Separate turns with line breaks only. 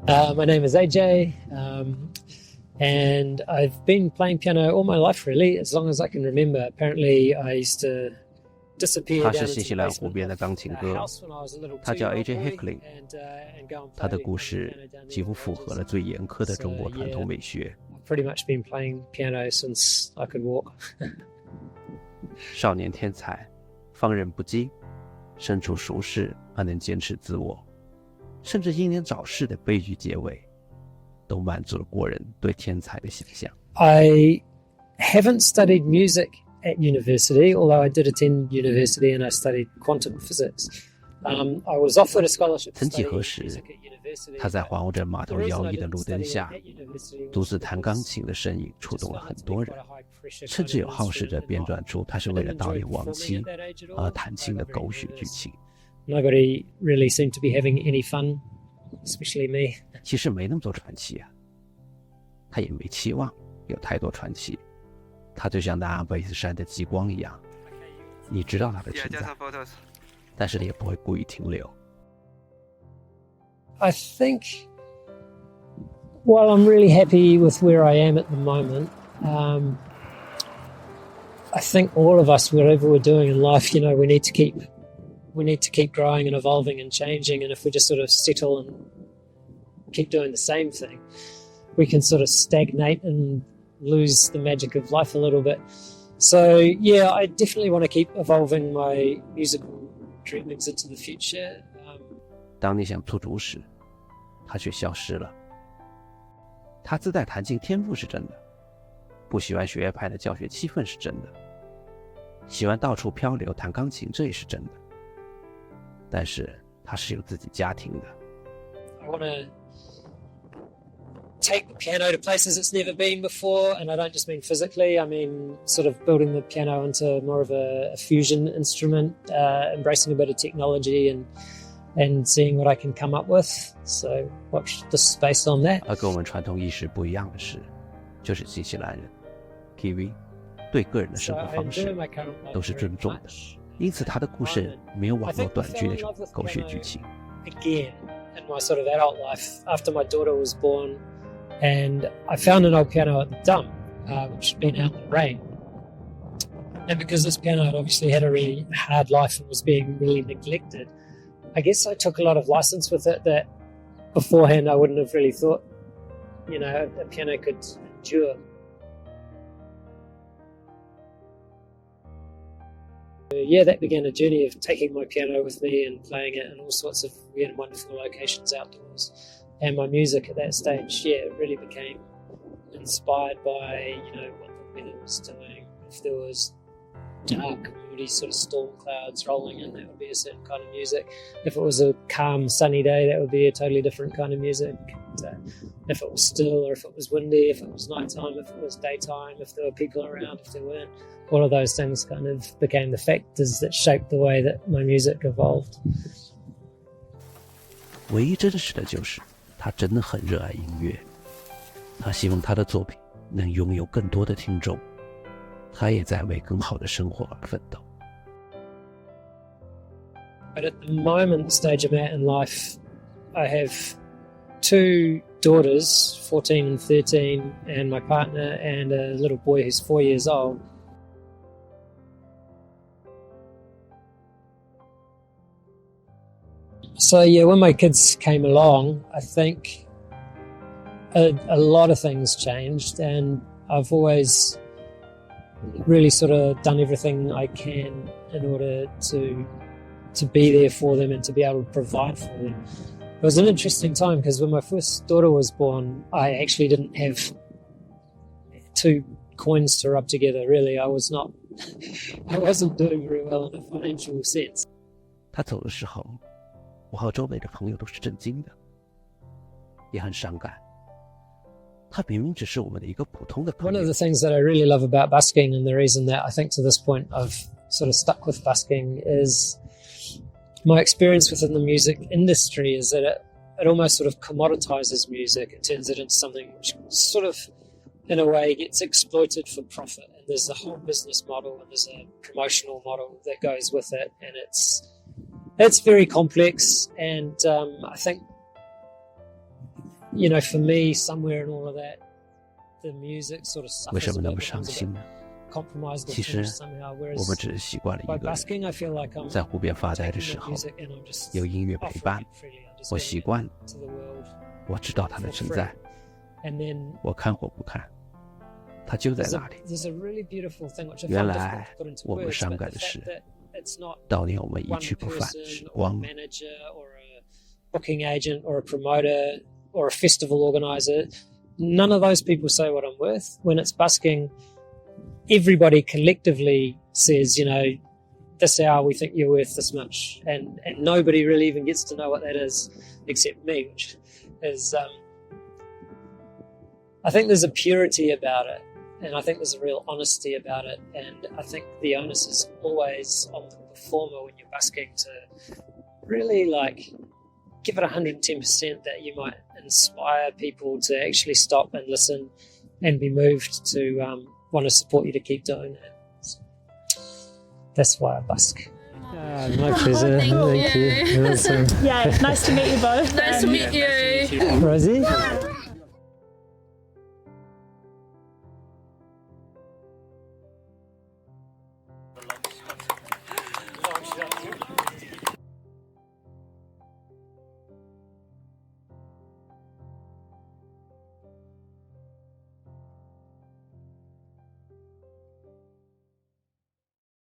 My name is AJ, and I've been playing piano all my life, really, as long as I can remember. Apparently, I used to disappear
他
down
是
into
新西
the
兰湖
basement
边的
of
钢琴
a
哥，
house when I was a little
他叫
two-year-old
AJ
boy
Hickley。
and go and
他的
play
故
the
事
piano down
几乎
there
符
for
合了
ages.
最严苛的中国传统美学。
I've pretty much been playing piano since I could walk.
少年天才，放任不羁，身处俗世而能坚持自我，甚至英年早逝的悲剧结尾，都满足了国人对天才的想象。
I haven't studied music at university, although I did attend university and I studied quantum physics. I was offered a scholarship to
曾几
study
何时，
music at university.
他在皇后镇码
The
头
reason
摇
I
曳的
didn't
路灯
study
下，
at university
独
was
自弹钢
because
琴的身影触
just
动了
found
很
it to
多
be
人，
quite a high pressure
甚
kind
至
of
有好事者
instrument
编
and
撰出他是
I
为了
didn't
悼
enjoy
念亡
performing
妻
at that age at
而
all.
弹
I
琴的
got very
狗血剧
nervous.
情。
Nobody really seemed to be having any fun, especially me.
其实没那么多传奇啊，他也没期望有太多传奇。他就像那阿贝斯山的极光一样，你知道他的存在，但是你也不会故意停留。
I think, while I'm really happy with where I am at the moment, I think all of us, whatever we're doing in life, we need to keep growing and evolving and changing. And if we just sort of settle and keep doing the same thing, we can sort of stagnate and lose the magic of life a little bit. So yeah, I definitely want to keep evolving my musical dreamings into the future.
当你想出主时，他却消失了。他自带弹琴天赋是真的，不喜欢学院派的教学气氛是真的，喜欢到处漂流弹钢琴这也是真的。但是他是有自己家庭的。
I want to take the piano to places it's never been before, and I don't just mean physically, I mean sort of building the piano into more of a fusion instrument, embracing a bit of technology and seeing what I can come up with. So watch this space on that.
而跟我们传统意识不一样的是，就是新西兰人 Kiwi 对个人的生活方式都是尊重的，因此他的故事没有网络短剧那种狗血剧情。
Again, in my sort of adult life, after my daughter was born, and I found an old piano at the dump, which had been out in the rain. And because this piano had obviously had a really hard life and was being really neglected, I guess I took a lot of license with it that beforehand I wouldn't have really thought, a piano could endure. Yeah, that began a journey of taking my piano with me and playing it in all sorts of weird and wonderful locations outdoors. And my music at that stage, really became inspired by, what the weather was doing. If there was dark, moody sort of storm clouds rolling in, that would be a certain kind of music. If it was a calm, sunny day, that would be a totally different kind of music. And, if it was still or if it was windy, if it was nighttime, if it was daytime, if there were people around, if there weren't, all of those things kind of became the factors that shaped the way that my music evolved.
唯一真实的就是他真的很热爱音乐，他希望他的作品能拥有更多的听众，他也在为更好的生活而奋斗。
But at the moment, the stage I'm at in life, I have 2 daughters, 14 and 13, and my partner and a little boy who's 4 years old. So yeah, when my kids came along, I think a lot of things changed, and I've always really sort of done everything I can in order to be there for them and to be able to provide for them. It was an interesting time because when my first daughter was born, I actually didn't have 2 coins to rub together. Really, I wasn't doing very well in a financial sense.
他走的时候，我和周围的朋友都是震惊的，也很伤感。他明明只是我们的一个普通的朋
One
友。
of the things that I really love about busking, and the reason that I think to this point I've sort of stuck with busking, is my experience within the music industry is that it almost sort of commoditizes music. It turns it into something which sort of, in a way, gets exploited for profit. And there's a whole business model and there's a promotional model that goes with it. And it's very complex. And I think you know, for me, somewhere in all of that, the music sort of
为
suffers
什
a
么那
bit,
么伤
becomes a
心
bit
呢？
compromised or
其实
finished somehow.
我
Whereas
们只是习惯了
by
一个人
busking, I feel like I'm
在湖边发呆的
taking
时
that
候，
music and I'm just
有音乐陪
offering
伴，
it freely. I'm just
我
giving
习
it
惯，
to the world
我知道它的
for
存
free.
在，
And then
我看或不看，它就在
there's
那里。
there's a really beautiful thing which I
原
find
来
difficult to put into
我们
words,
伤
but
感
the
的是
fact that it's not
悼念我们一
one
去不返
person
时
or a
光。
manager or a booking agent or a promoter or a festival organizer. None of those people say what I'm worth. When it's busking, everybody collectively says, you know, this hour we think you're worth this much. And nobody really even gets to know what that is except me, which is, I think there's a purity about it. And I think there's a real honesty about it. And I think the onus is always on the performer when you're busking to really like give it 110% that you might inspire people to actually stop and listen and be moved to want to support you to keep doing it. So that's why I busk. My pleasure.
Thank
you.
you.
Awesome.
Yeah, nice to meet you both.
Nice to meet you.
Rosie?